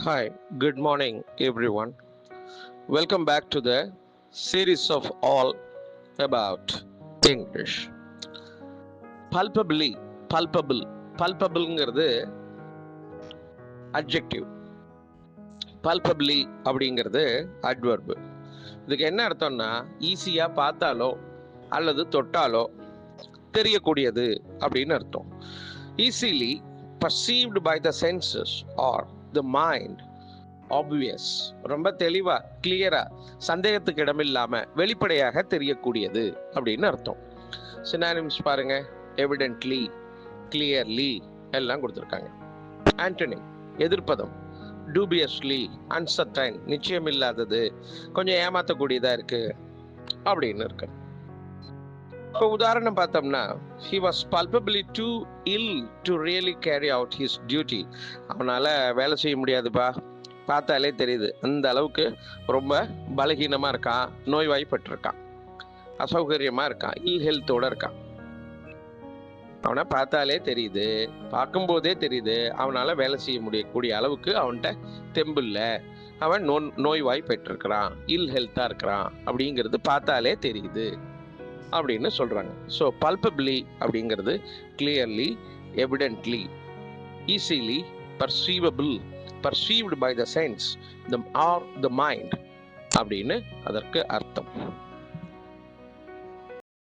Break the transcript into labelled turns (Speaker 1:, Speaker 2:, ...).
Speaker 1: Hi, good morning, everyone. Welcome back to the series of all about English. Palpably, palpable, palpableங்கிறது adjective. Palpably அப்படிங்கிறது adverb. இதுக்கு என்ன அர்த்தம்னா ஈஸியா பார்த்தாலோ அல்லது தொட்டாலோ தெரியக்கூடியது அப்படின்னு அர்த்தம். Easily perceived by the senses or the mind. Obvious, ரொம்ப தெளிவா கிளியரா சந்தேகத்துக்கு இடமில்லாம வெளிப்படையாக தெரியக்கூடியது அப்படின்னு அர்த்தம். சினானிம்ஸ் பாருங்க, எவிடென்ட்லி, கிளியர்லி எல்லாம் கொடுத்துருக்காங்க. ஆண்டனிம் எதிர்ப்பதம், டூபியஸ்லி, அன்சர்டைன் நிச்சயம் இல்லாதது, கொஞ்சம் ஏமாத்தக்கூடியதா இருக்கு அப்படின்னு இருக்கு. இப்போ உதாரணம் பார்த்தோம்னா, he was palpably too ill to really carry out his duty. அவனால வேலை செய்ய முடியாதுப்பா, பார்த்தாலே தெரியுது, அந்த அளவுக்கு ரொம்ப பலகீனமாக இருக்கான், நோய்வாய்ப்பட்டிருக்கான், அசௌகரியமாக இருக்கான், இல் ஹெல்த்தோட இருக்கான். அவனை பார்த்தாலே தெரியுது, பார்க்கும்போதே தெரியுது அவனால் வேலை செய்ய முடியக்கூடிய அளவுக்கு அவன்கிட்ட தெம்பு இல்லை, அவன் நோய்வாய் பெற்றிருக்கிறான், இல் ஹெல்த்தாக இருக்கிறான் அப்படிங்கிறது பார்த்தாலே தெரியுது அப்படின்னு சொல்கிறாங்க. ஸோ பல்பபிளி அப்படிங்கிறது clearly, evidently, easily, perceivable, perceived by the sense or the mind அப்படின்னு அதற்கு அர்த்தம்.